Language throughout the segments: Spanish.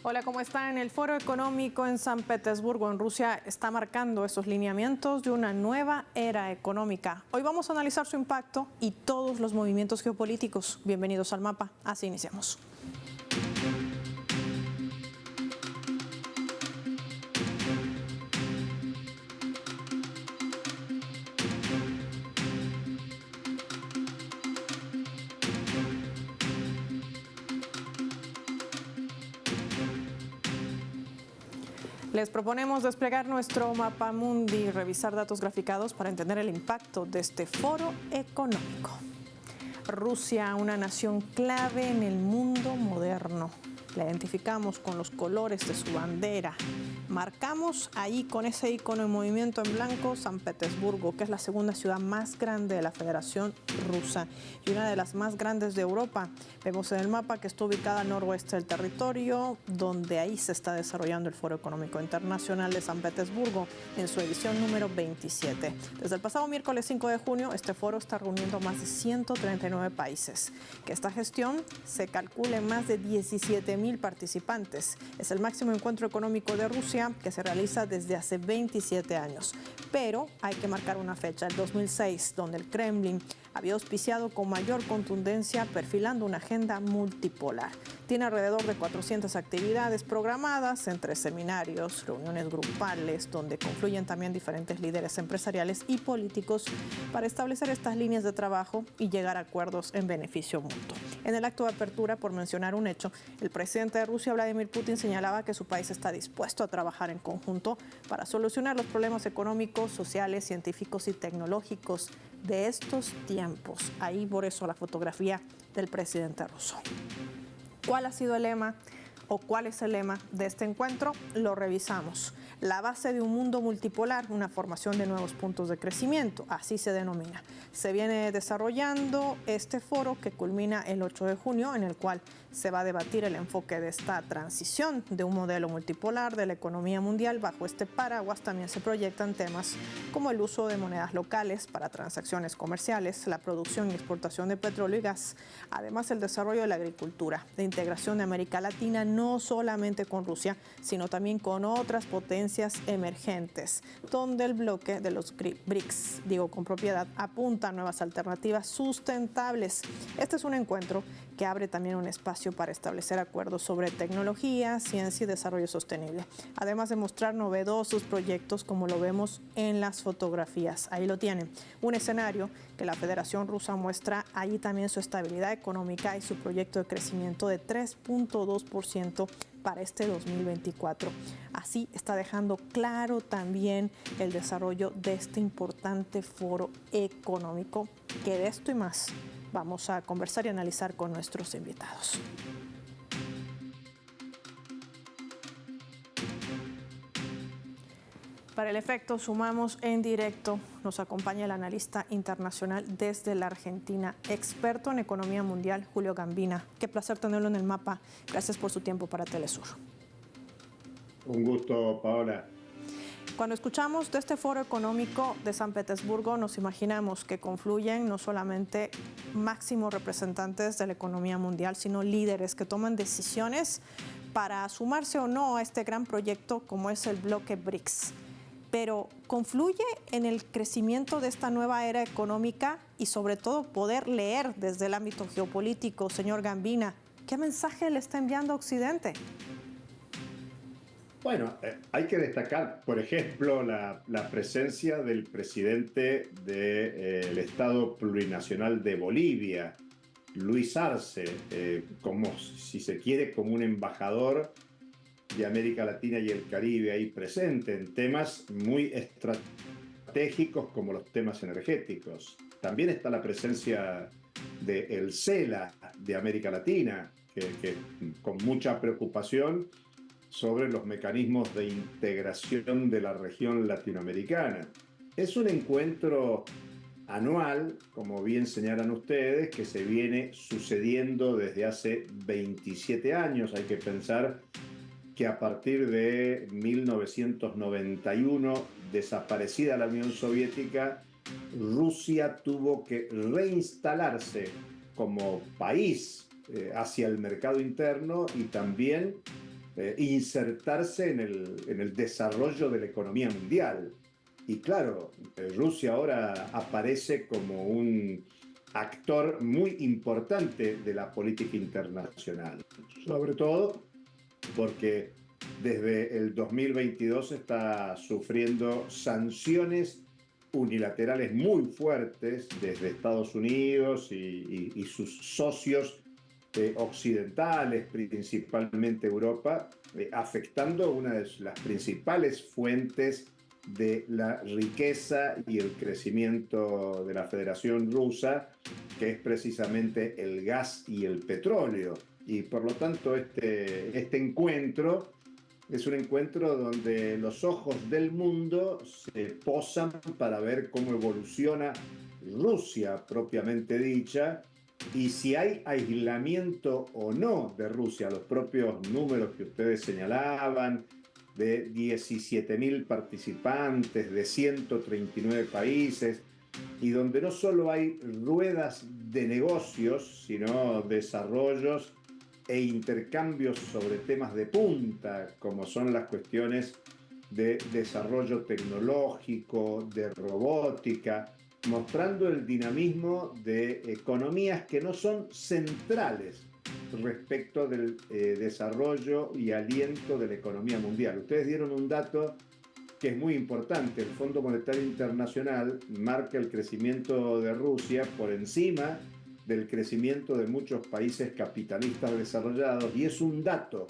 Hola, ¿cómo están? El Foro Económico en San Petersburgo, en Rusia, está marcando esos lineamientos de una nueva era económica. Hoy vamos a analizar su impacto y todos los movimientos geopolíticos. Bienvenidos al mapa. Así iniciamos. Les proponemos desplegar nuestro mapa mundi y revisar datos graficados para entender el impacto de este foro económico. Rusia, una nación clave en el mundo moderno. La identificamos con los colores de su bandera. Marcamos ahí con ese icono en movimiento en blanco San Petersburgo, que es la segunda ciudad más grande de la Federación Rusa y una de las más grandes de Europa. Vemos en el mapa que está ubicada al noroeste del territorio, donde ahí se está desarrollando el Foro Económico Internacional de San Petersburgo en su edición número 27. Desde el pasado miércoles 5 de junio, este foro está reuniendo más de 139 países. Que esta gestión se calcule más de 17.000 participantes. Es el máximo encuentro económico de Rusia que se realiza desde hace 27 años. Pero hay que marcar una fecha, el 2006, donde el Kremlin había auspiciado con mayor contundencia, perfilando una agenda multipolar. Tiene alrededor de 400 actividades programadas entre seminarios, reuniones grupales, donde confluyen también diferentes líderes empresariales y políticos para establecer estas líneas de trabajo y llegar a acuerdos en beneficio mutuo. En el acto de apertura, por mencionar un hecho, el presidente de Rusia, Vladimir Putin, señalaba que su país está dispuesto a trabajar en conjunto para solucionar los problemas económicos, sociales, científicos y tecnológicos de estos tiempos. Ahí por eso la fotografía del presidente ruso. ¿Cuál ha sido el lema o cuál es el lema de este encuentro? Lo revisamos. La base de un mundo multipolar, una formación de nuevos puntos de crecimiento, así se denomina. Se viene desarrollando este foro que culmina el 8 de junio, en el cual se va a debatir el enfoque de esta transición de un modelo multipolar de la economía mundial. Bajo este paraguas también se proyectan temas como el uso de monedas locales para transacciones comerciales, la producción y exportación de petróleo y gas, además el desarrollo de la agricultura, la integración de América Latina, no solamente con Rusia, sino también con otras potencias emergentes, donde el bloque de los BRICS, digo con propiedad, apunta a nuevas alternativas sustentables. Este es un encuentro que abre también un espacio para establecer acuerdos sobre tecnología, ciencia y desarrollo sostenible, además de mostrar novedosos proyectos como lo vemos en las fotografías. Ahí lo tienen, un escenario que la Federación Rusa muestra allí también su estabilidad económica y su proyecto de crecimiento de 3.2% para este 2024. Así está dejando claro también el desarrollo de este importante foro económico, que de esto y más vamos a conversar y analizar con nuestros invitados. Para el efecto, sumamos en directo. Nos acompaña el analista internacional desde la Argentina, experto en economía mundial, Julio Gambina. Qué placer tenerlo en el mapa. Gracias por su tiempo para Telesur. Un gusto, Paola. Cuando escuchamos de este foro económico de San Petersburgo, nos imaginamos que confluyen no solamente máximos representantes de la economía mundial, sino líderes que toman decisiones para sumarse o no a este gran proyecto como es el bloque BRICS. Pero confluye en el crecimiento de esta nueva era económica y sobre todo poder leer desde el ámbito geopolítico, señor Gambina, ¿qué mensaje le está enviando a Occidente? Bueno, hay que destacar, por ejemplo, la presencia del presidente del Estado Plurinacional de Bolivia, Luis Arce, como, si se quiere, como un embajador de América Latina y el Caribe ahí presente en temas muy estratégicos como los temas energéticos. También está la presencia del CELA de América Latina, que con mucha preocupación sobre los mecanismos de integración de la región latinoamericana. Es un encuentro anual, como bien señalan ustedes, que se viene sucediendo desde hace 27 años. Hay que pensar que a partir de 1991, desaparecida la Unión Soviética, Rusia tuvo que reinstalarse como país hacia el mercado interno y también insertarse en el desarrollo de la economía mundial. Y claro, Rusia ahora aparece como un actor muy importante de la política internacional, sobre todo porque desde el 2022 está sufriendo sanciones unilaterales muy fuertes desde Estados Unidos y sus socios occidentales, principalmente Europa, afectando una de las principales fuentes de la riqueza y el crecimiento de la Federación Rusa, que es precisamente el gas y el petróleo. Y por lo tanto este encuentro es un encuentro donde los ojos del mundo se posan para ver cómo evoluciona Rusia propiamente dicha y si hay aislamiento o no de Rusia. Los propios números que ustedes señalaban, de 17.000 participantes de 139 países, y donde no solo hay ruedas de negocios, sino desarrollos e intercambios sobre temas de punta, como son las cuestiones de desarrollo tecnológico, de robótica, mostrando el dinamismo de economías que no son centrales respecto del desarrollo y aliento de la economía mundial. Ustedes dieron un dato que es muy importante. El Fondo Monetario Internacional marca el crecimiento de Rusia por encima del crecimiento de muchos países capitalistas desarrollados, y es un dato,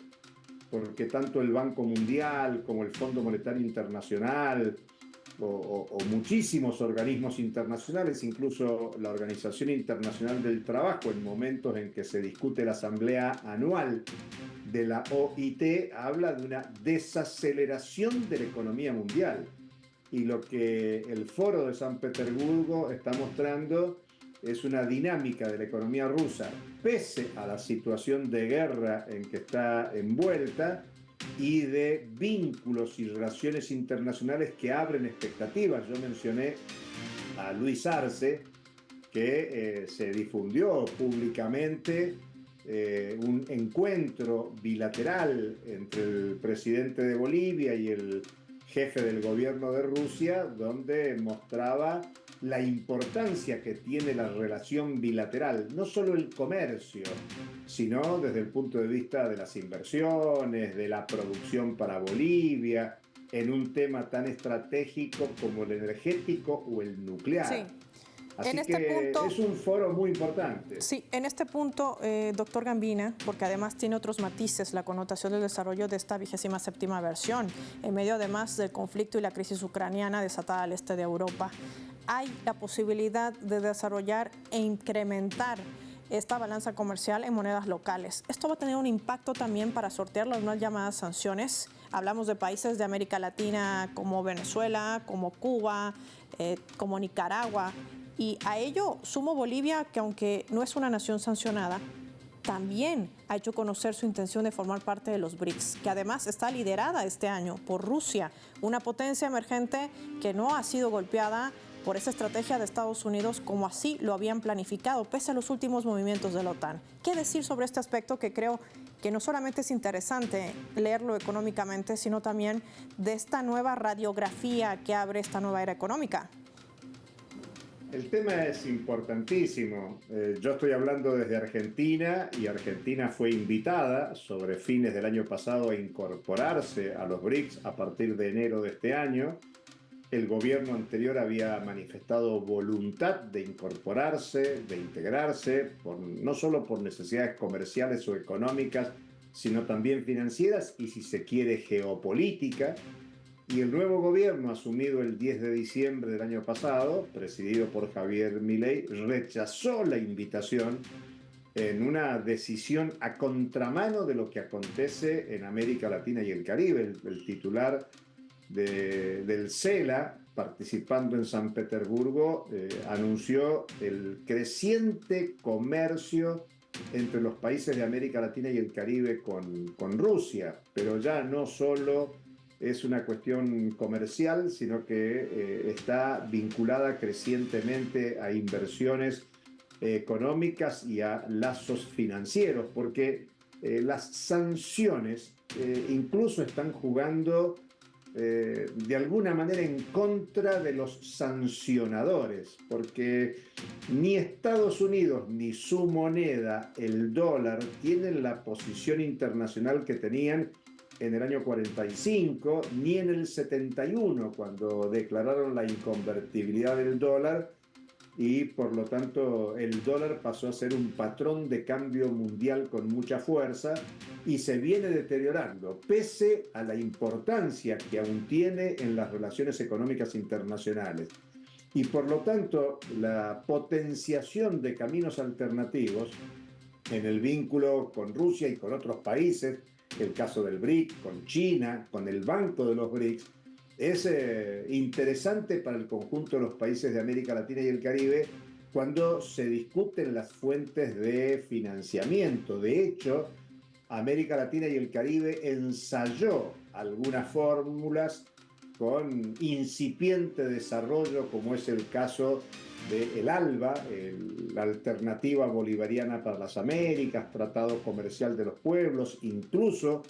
porque tanto el Banco Mundial como el Fondo Monetario Internacional o muchísimos organismos internacionales, incluso la Organización Internacional del Trabajo, en momentos en que se discute la asamblea anual de la OIT, habla de una desaceleración de la economía mundial. Y lo que el Foro de San Petersburgo está mostrando es una dinámica de la economía rusa, pese a la situación de guerra en que está envuelta y de vínculos y relaciones internacionales que abren expectativas. Yo mencioné a Luis Arce, que se difundió públicamente un encuentro bilateral entre el presidente de Bolivia y el jefe del gobierno de Rusia, donde mostraba la importancia que tiene la relación bilateral, no solo el comercio, sino desde el punto de vista de las inversiones, de la producción para Bolivia, en un tema tan estratégico como el energético o el nuclear. Sí. Así que es un foro muy importante. Sí, en este punto, doctor Gambina, porque además tiene otros matices la connotación del desarrollo de esta 27ª versión, en medio además del conflicto y la crisis ucraniana desatada al este de Europa, hay la posibilidad de desarrollar e incrementar esta balanza comercial en monedas locales. Esto va a tener un impacto también para sortear las mal llamadas sanciones. Hablamos de países de América Latina como Venezuela, como Cuba, como Nicaragua. Y a ello sumo Bolivia, que aunque no es una nación sancionada, también ha hecho conocer su intención de formar parte de los BRICS, que además está liderada este año por Rusia, una potencia emergente que no ha sido golpeada por esa estrategia de Estados Unidos como así lo habían planificado, pese a los últimos movimientos de la OTAN. ¿Qué decir sobre este aspecto que creo que no solamente es interesante leerlo económicamente, sino también de esta nueva radiografía que abre esta nueva era económica? El tema es importantísimo. Yo estoy hablando desde Argentina y Argentina fue invitada sobre fines del año pasado a incorporarse a los BRICS a partir de enero de este año. El gobierno anterior había manifestado voluntad de incorporarse, de integrarse, no solo por necesidades comerciales o económicas, sino también financieras y, si se quiere, geopolítica. Y el nuevo gobierno, asumido el 10 de diciembre del año pasado, presidido por Javier Milei, rechazó la invitación en una decisión a contramano de lo que acontece en América Latina y el Caribe. El titular del CELA, participando en San Petersburgo, anunció el creciente comercio entre los países de América Latina y el Caribe con Rusia, pero ya no solo es una cuestión comercial, sino que está vinculada crecientemente a inversiones económicas y a lazos financieros, porque las sanciones incluso están jugando de alguna manera en contra de los sancionadores, porque ni Estados Unidos ni su moneda, el dólar, tienen la posición internacional que tenían en el año 45, ni en el 71, cuando declararon la inconvertibilidad del dólar, y por lo tanto el dólar pasó a ser un patrón de cambio mundial con mucha fuerza y se viene deteriorando, pese a la importancia que aún tiene en las relaciones económicas internacionales. Y por lo tanto, la potenciación de caminos alternativos en el vínculo con Rusia y con otros países, el caso del BRIC, con China, con el Banco de los BRICS, es interesante para el conjunto de los países de América Latina y el Caribe cuando se discuten las fuentes de financiamiento. De hecho, América Latina y el Caribe ensayó algunas fórmulas con incipiente desarrollo, como es el caso del ALBA, la Alternativa Bolivariana para las Américas, Tratado Comercial de los Pueblos, incluso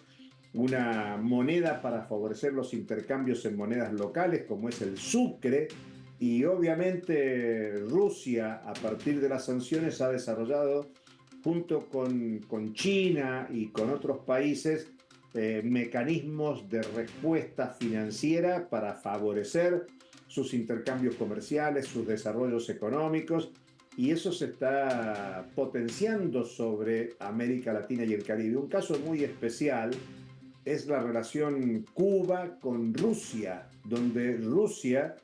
una moneda para favorecer los intercambios en monedas locales, como es el sucre, y obviamente Rusia, a partir de las sanciones, ha desarrollado, junto con China y con otros países, mecanismos de respuesta financiera para favorecer sus intercambios comerciales, sus desarrollos económicos, y eso se está potenciando sobre América Latina y el Caribe. Un caso muy especial es la relación Cuba con Rusia, donde Rusia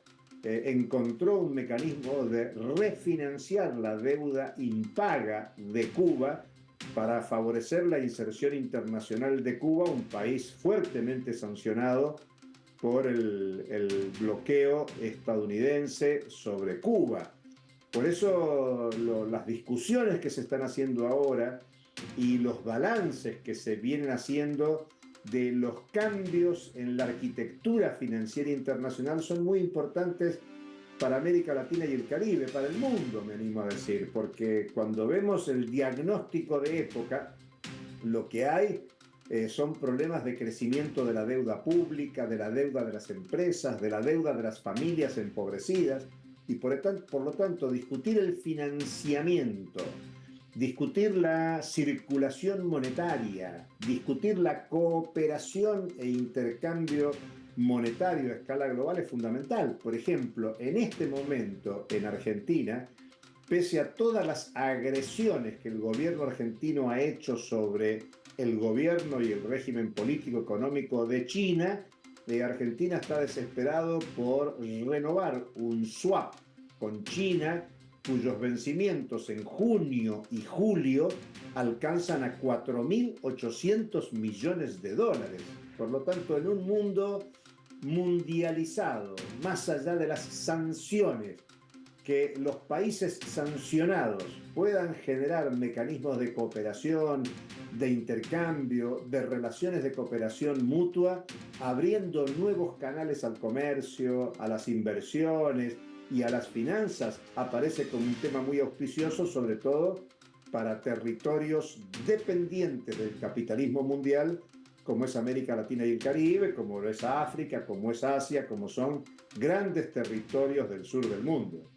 encontró un mecanismo de refinanciar la deuda impaga de Cuba para favorecer la inserción internacional de Cuba, un país fuertemente sancionado por el bloqueo estadounidense sobre Cuba. Por eso las discusiones que se están haciendo ahora y los balances que se vienen haciendo de los cambios en la arquitectura financiera internacional son muy importantes para América Latina y el Caribe, para el mundo, me animo a decir, porque cuando vemos el diagnóstico de época, lo que hay son problemas de crecimiento de la deuda pública, de la deuda de las empresas, de la deuda de las familias empobrecidas, y por lo tanto discutir el financiamiento, discutir la circulación monetaria, discutir la cooperación e intercambio monetario a escala global es fundamental. Por ejemplo, en este momento en Argentina, pese a todas las agresiones que el gobierno argentino ha hecho sobre el gobierno y el régimen político-económico de China, Argentina está desesperado por renovar un swap con China, cuyos vencimientos en junio y julio alcanzan a 4.800 millones de dólares. Por lo tanto, en un mundo mundializado, más allá de las sanciones, que los países sancionados puedan generar mecanismos de cooperación, de intercambio, de relaciones de cooperación mutua, abriendo nuevos canales al comercio, a las inversiones y a las finanzas, aparece como un tema muy auspicioso, sobre todo para territorios dependientes del capitalismo mundial, como es América Latina y el Caribe, como es África, como es Asia, como son grandes territorios del sur del mundo.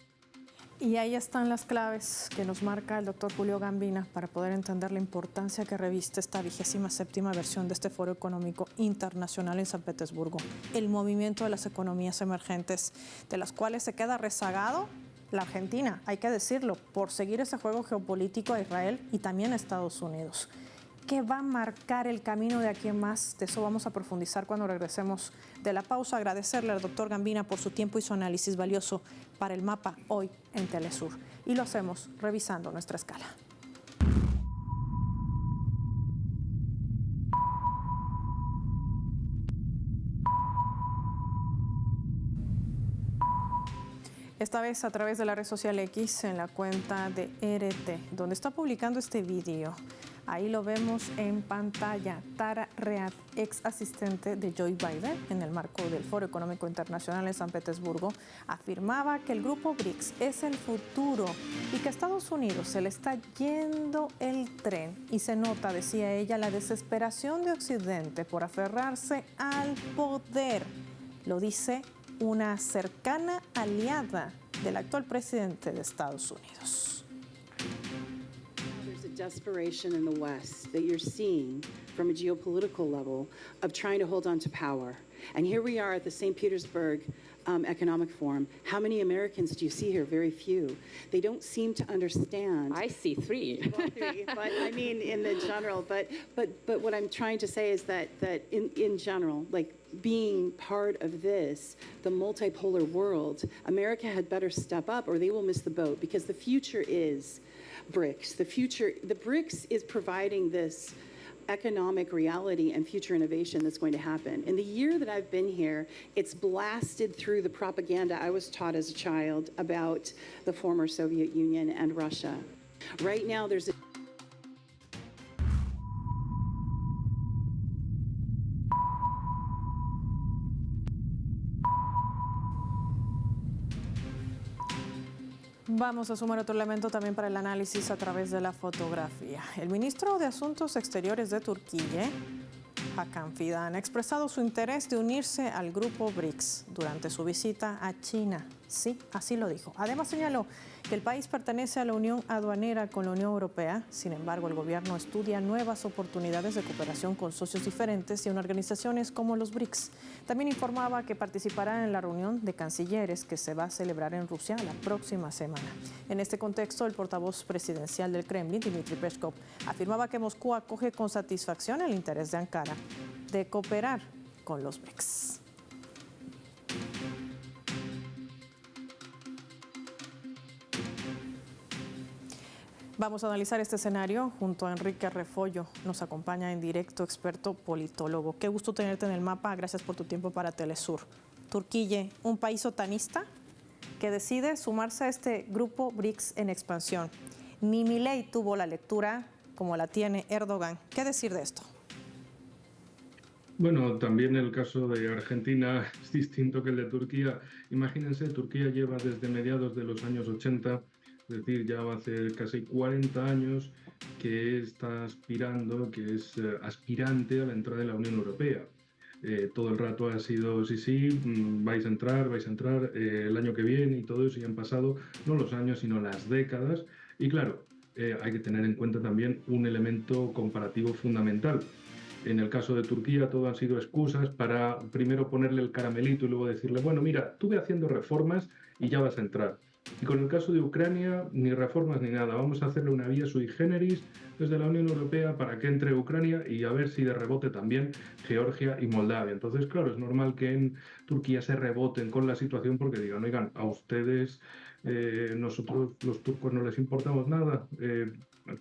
Y ahí están las claves que nos marca el doctor Julio Gambina para poder entender la importancia que reviste esta 27ª versión de este Foro Económico Internacional en San Petersburgo. El movimiento de las economías emergentes, de las cuales se queda rezagado la Argentina, hay que decirlo, por seguir ese juego geopolítico a Israel y también a Estados Unidos. ¿Qué va a marcar el camino de aquí en más? De eso vamos a profundizar cuando regresemos de la pausa. Agradecerle al doctor Gambina por su tiempo y su análisis valioso para el mapa hoy en Telesur. Y lo hacemos revisando nuestra escala. Esta vez a través de la red social X en la cuenta de RT, donde está publicando este vídeo. Ahí lo vemos en pantalla. Tara Read, ex asistente de Joe Biden en el marco del Foro Económico Internacional en San Petersburgo, afirmaba que el grupo BRICS es el futuro y que a Estados Unidos se le está yendo el tren. Y se nota, decía ella, la desesperación de Occidente por aferrarse al poder. Lo dice una cercana aliada del actual presidente de Estados Unidos. Desperation in the West that you're seeing from a geopolitical level of trying to hold on to power. And here we are at the St. Petersburg Economic Forum. How many Americans do you see here? Very few. They don't seem to understand. I see three. Well, three, but I mean in the general. But what I'm trying to say is that in general, like being part of this, the multipolar world, America had better step up or they will miss the boat, because the future is BRICS. The BRICS is providing this economic reality and future innovation that's going to happen. In the year that I've been here, it's blasted through the propaganda I was taught as a child about the former Soviet Union and Russia. Right now, there's a Vamos a sumar otro elemento también para el análisis a través de la fotografía. El ministro de Asuntos Exteriores de Turquía, Hakan Fidan, ha expresado su interés de unirse al grupo BRICS durante su visita a China. Sí, así lo dijo. Además señaló que el país pertenece a la Unión Aduanera con la Unión Europea. Sin embargo, el gobierno estudia nuevas oportunidades de cooperación con socios diferentes y en organizaciones como los BRICS. También informaba que participará en la reunión de cancilleres que se va a celebrar en Rusia la próxima semana. En este contexto, el portavoz presidencial del Kremlin, Dmitry Peskov, afirmaba que Moscú acoge con satisfacción el interés de Ankara de cooperar con los BRICS. Vamos a analizar este escenario junto a Enrique Refollo. Nos acompaña en directo, experto politólogo. Qué gusto tenerte en el mapa. Gracias por tu tiempo para Telesur. Turquía, un país otanista que decide sumarse a este grupo BRICS en expansión. Ni Milei tuvo la lectura como la tiene Erdogan. ¿Qué decir de esto? Bueno, también el caso de Argentina es distinto que el de Turquía. Imagínense, Turquía lleva desde mediados de los años 80, es decir, ya va a ser casi 40 años que está aspirando, que es aspirante a la entrada en la Unión Europea. Todo el rato ha sido sí, vais a entrar el año que viene y todo eso, y han pasado no los años, sino las décadas. Y claro, hay que tener en cuenta también un elemento comparativo fundamental. En el caso de Turquía, todo han sido excusas para primero ponerle el caramelito y luego decirle, bueno, mira, tú ve haciendo reformas y ya vas a entrar. Y con el caso de Ucrania, ni reformas ni nada. Vamos a hacerle una vía sui generis desde la Unión Europea para que entre Ucrania y a ver si de rebote también Georgia y Moldavia. Entonces, claro, es normal que en Turquía se reboten con la situación porque digan, oigan, a ustedes, nosotros los turcos no les importamos nada,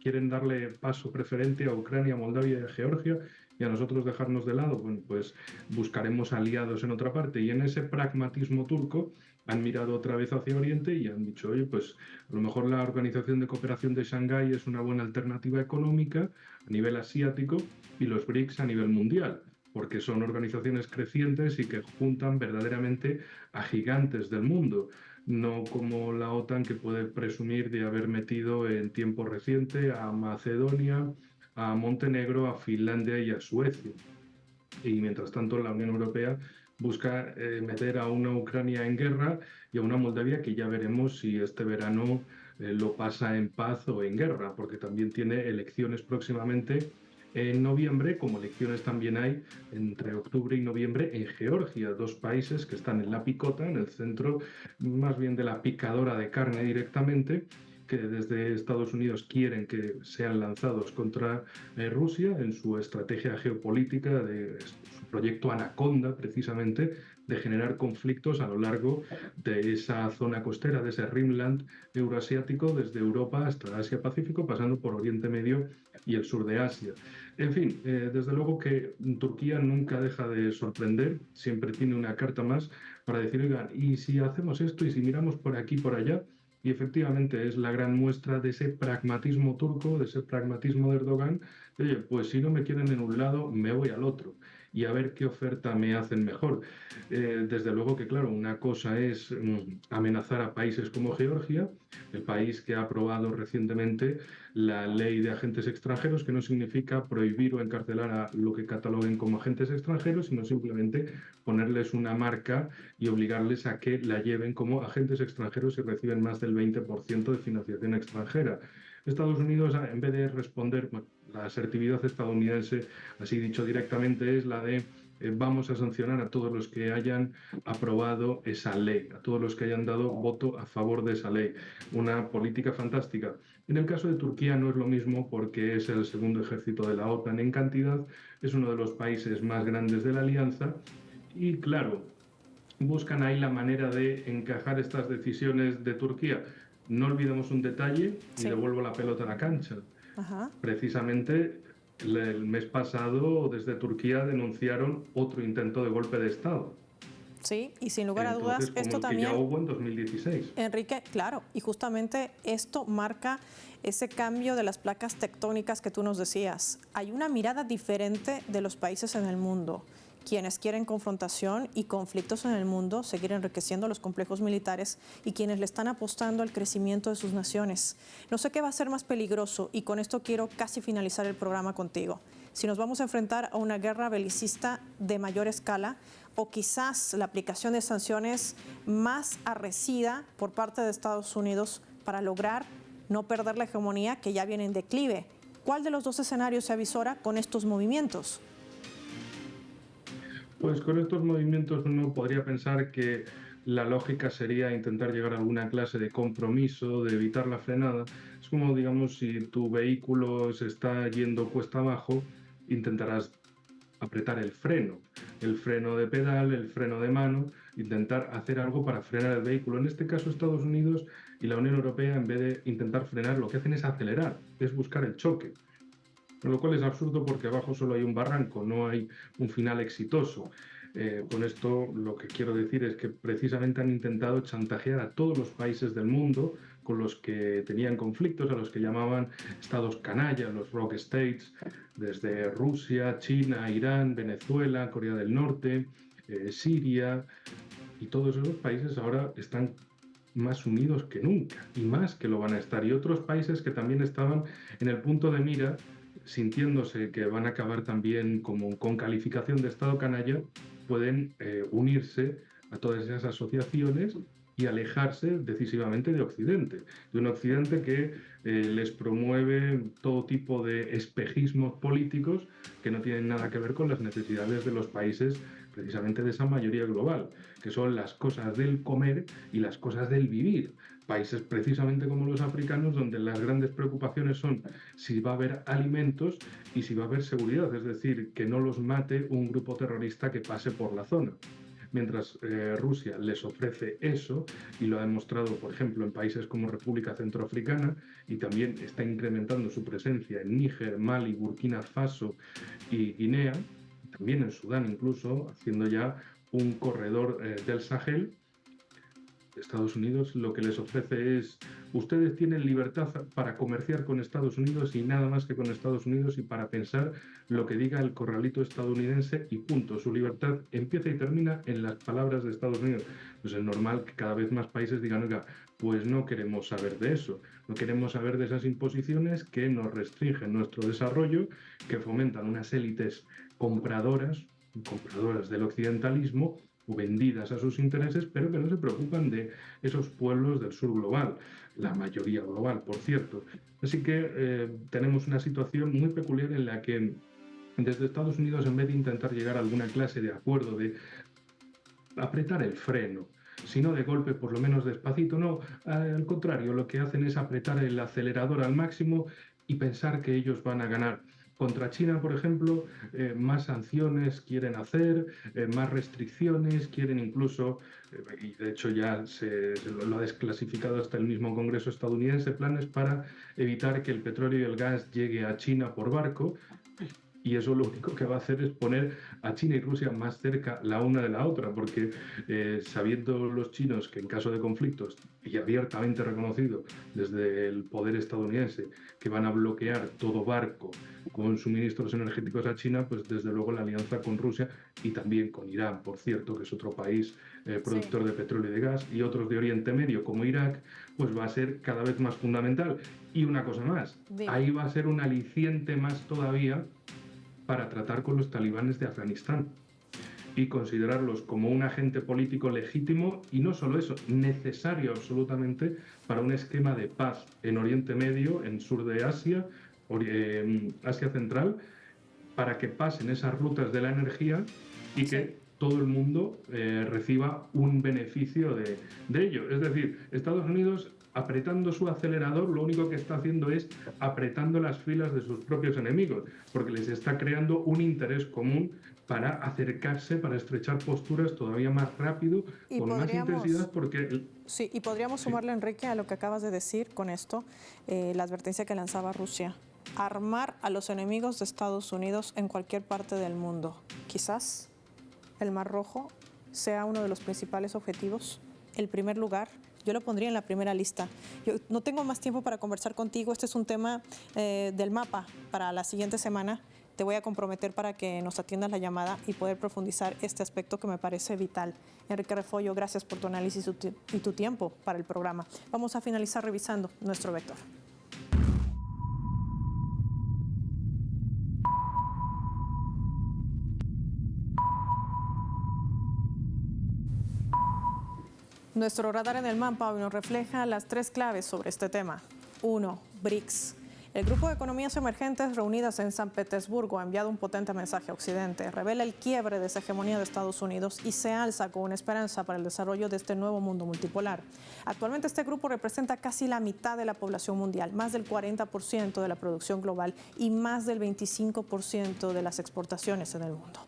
quieren darle paso preferente a Ucrania, Moldavia y a Georgia y a nosotros dejarnos de lado. Bueno, pues buscaremos aliados en otra parte. Y en ese pragmatismo turco han mirado otra vez hacia Oriente y han dicho, oye, pues a lo mejor la Organización de Cooperación de Shanghái es una buena alternativa económica a nivel asiático y los BRICS a nivel mundial, porque son organizaciones crecientes y que juntan verdaderamente a gigantes del mundo, no como la OTAN, que puede presumir de haber metido en tiempo reciente a Macedonia, a Montenegro, a Finlandia y a Suecia. Y mientras tanto la Unión Europea busca meter a una Ucrania en guerra y a una Moldavia que ya veremos si este verano lo pasa en paz o en guerra, porque también tiene elecciones próximamente en noviembre, como elecciones también hay entre octubre y noviembre en Georgia, dos países que están en la picota, en el centro más bien de la picadora de carne directamente, que desde Estados Unidos quieren que sean lanzados contra Rusia en su estrategia geopolítica, de su proyecto Anaconda, precisamente, de generar conflictos a lo largo de esa zona costera, de ese rimland euroasiático, desde Europa hasta Asia-Pacífico, pasando por Oriente Medio y el sur de Asia. En fin, desde luego que Turquía nunca deja de sorprender, siempre tiene una carta más para decir, oigan, ¿y si hacemos esto y si miramos por aquí y por allá? Y efectivamente es la gran muestra de ese pragmatismo turco, de ese pragmatismo de Erdogan, Oye, pues si no me quieren en un lado, me voy al otro y a ver qué oferta me hacen mejor. Desde luego que, claro, una cosa es amenazar a países como Georgia, el país que ha aprobado recientemente la ley de agentes extranjeros, que no significa prohibir o encarcelar a lo que cataloguen como agentes extranjeros, sino simplemente ponerles una marca y obligarles a que la lleven como agentes extranjeros si reciben más del 20% de financiación extranjera. Estados Unidos, en vez de responder, bueno, la asertividad estadounidense, así dicho directamente, es la de vamos a sancionar a todos los que hayan aprobado esa ley, a todos los que hayan dado voto a favor de esa ley. Una política fantástica. En el caso de Turquía no es lo mismo porque es el segundo ejército de la OTAN en cantidad, es uno de los países más grandes de la alianza y, claro, buscan ahí la manera de encajar estas decisiones de Turquía. No olvidemos un detalle y Sí. devuelvo la pelota a la cancha. Ajá. Precisamente el mes pasado desde Turquía denunciaron otro intento de golpe de Estado. Sí, y sin lugar a Entonces, dudas, como esto el que ya también, hubo en 2016. Enrique, claro, y justamente esto marca ese cambio de las placas tectónicas que tú nos decías. Hay una mirada diferente de los países en el mundo. Quienes quieren confrontación y conflictos en el mundo, seguir enriqueciendo los complejos militares y quienes le están apostando al crecimiento de sus naciones. No sé qué va a ser más peligroso y con esto quiero casi finalizar el programa contigo. Si nos vamos a enfrentar a una guerra belicista de mayor escala o quizás la aplicación de sanciones más arrecida por parte de Estados Unidos para lograr no perder la hegemonía que ya viene en declive. ¿Cuál de los dos escenarios se avisora con estos movimientos? Pues con estos movimientos uno podría pensar que la lógica sería intentar llegar a alguna clase de compromiso, de evitar la frenada. Es como, digamos, si tu vehículo se está yendo cuesta abajo, intentarás apretar el freno de pedal, el freno de mano, intentar hacer algo para frenar el vehículo. En este caso, Estados Unidos y la Unión Europea, en vez de intentar frenar, lo que hacen es acelerar, es buscar el choque. Lo cual es absurdo porque abajo solo hay un barranco, no hay un final exitoso. Con esto lo que quiero decir es que precisamente han intentado chantajear a todos los países del mundo con los que tenían conflictos, a los que llamaban estados canalla, los rogue states, desde Rusia, China, Irán, Venezuela, Corea del Norte, Siria, y todos esos países ahora están más unidos que nunca y más que lo van a estar. Y otros países que también estaban en el punto de mira, sintiéndose que van a acabar también como con calificación de Estado canalla, pueden unirse a todas esas asociaciones y alejarse decisivamente de Occidente, de un Occidente que les promueve todo tipo de espejismos políticos que no tienen nada que ver con las necesidades de los países, precisamente de esa mayoría global, que son las cosas del comer y las cosas del vivir. Países precisamente como los africanos, donde las grandes preocupaciones son si va a haber alimentos y si va a haber seguridad, es decir, que no los mate un grupo terrorista que pase por la zona. Mientras Rusia les ofrece eso, y lo ha demostrado, por ejemplo, en países como República Centroafricana, y también está incrementando su presencia en Níger, Mali, Burkina Faso y Guinea, también en Sudán incluso, haciendo ya un corredor del Sahel. Estados Unidos lo que les ofrece es, ustedes tienen libertad para comerciar con Estados Unidos y nada más que con Estados Unidos y para pensar lo que diga el corralito estadounidense y punto. Su libertad empieza y termina en las palabras de Estados Unidos. Pues es normal que cada vez más países digan, oiga, pues no queremos saber de eso, no queremos saber de esas imposiciones que nos restringen nuestro desarrollo, que fomentan unas élites compradoras del occidentalismo o vendidas a sus intereses, pero que no se preocupan de esos pueblos del sur global, la mayoría global, por cierto. Así que tenemos una situación muy peculiar en la que desde Estados Unidos, en vez de intentar llegar a alguna clase de acuerdo de apretar el freno, sino de golpe, por lo menos despacito, no, al contrario, lo que hacen es apretar el acelerador al máximo y pensar que ellos van a ganar. Contra China, por ejemplo, más sanciones quieren hacer, más restricciones, quieren incluso, y de hecho ya lo ha desclasificado hasta el mismo Congreso estadounidense, planes para evitar que el petróleo y el gas llegue a China por barco. Y eso lo único que va a hacer es poner a China y Rusia más cerca la una de la otra, porque sabiendo los chinos que en caso de conflictos, y abiertamente reconocido desde el poder estadounidense, que van a bloquear todo barco con suministros energéticos a China, pues desde luego la alianza con Rusia y también con Irán, por cierto, que es otro país productor de petróleo y de gas, y otros de Oriente Medio como Irak, pues va a ser cada vez más fundamental. Y una cosa más, ahí va a ser un aliciente más todavía para tratar con los talibanes de Afganistán y considerarlos como un agente político legítimo y no solo eso, necesario absolutamente para un esquema de paz en Oriente Medio, en sur de Asia, Asia Central, para que pasen esas rutas de la energía y que todo el mundo reciba un beneficio de ello. Es decir, Estados Unidos, apretando su acelerador, lo único que está haciendo es apretando las filas de sus propios enemigos, porque les está creando un interés común para acercarse, para estrechar posturas todavía más rápido, con más intensidad, porque... Sí, y podríamos sumarle, Enrique, a lo que acabas de decir con esto, la advertencia que lanzaba Rusia. Armar a los enemigos de Estados Unidos en cualquier parte del mundo. Quizás el Mar Rojo sea uno de los principales objetivos, el primer lugar. Yo lo pondría en la primera lista. Yo no tengo más tiempo para conversar contigo. Este es un tema del mapa para la siguiente semana. Te voy a comprometer para que nos atiendas la llamada y poder profundizar este aspecto que me parece vital. Enrique Refollo, gracias por tu análisis y tu tiempo para el programa. Vamos a finalizar revisando nuestro vector. Nuestro radar en el mapa hoy nos refleja las 3 claves sobre este tema. 1. BRICS. El grupo de economías emergentes reunidas en San Petersburgo ha enviado un potente mensaje a Occidente. Revela el quiebre de esa hegemonía de Estados Unidos y se alza con una esperanza para el desarrollo de este nuevo mundo multipolar. Actualmente este grupo representa casi la mitad de la población mundial, más del 40% de la producción global y más del 25% de las exportaciones en el mundo.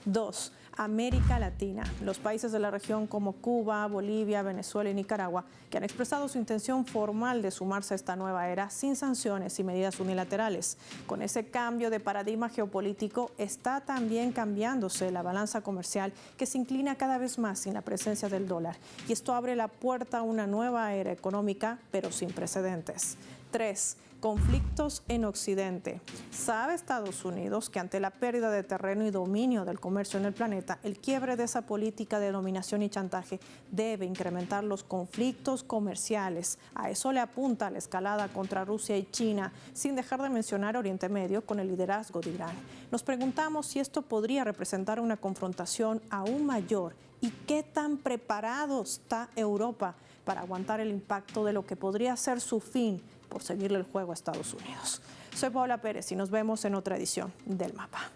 2. América Latina. Los países de la región como Cuba, Bolivia, Venezuela y Nicaragua, que han expresado su intención formal de sumarse a esta nueva era sin sanciones y medidas unilaterales. Con ese cambio de paradigma geopolítico está también cambiándose la balanza comercial, que se inclina cada vez más sin la presencia del dólar. Y esto abre la puerta a una nueva era económica, pero sin precedentes. 3. Conflictos en Occidente. Sabe Estados Unidos que ante la pérdida de terreno y dominio del comercio en el planeta, el quiebre de esa política de dominación y chantaje debe incrementar los conflictos comerciales. A eso le apunta la escalada contra Rusia y China, sin dejar de mencionar Oriente Medio con el liderazgo de Irán. Nos preguntamos si esto podría representar una confrontación aún mayor y qué tan preparado está Europa para aguantar el impacto de lo que podría ser su fin por seguirle el juego a Estados Unidos. Soy Paola Pérez y nos vemos en otra edición del Mapa.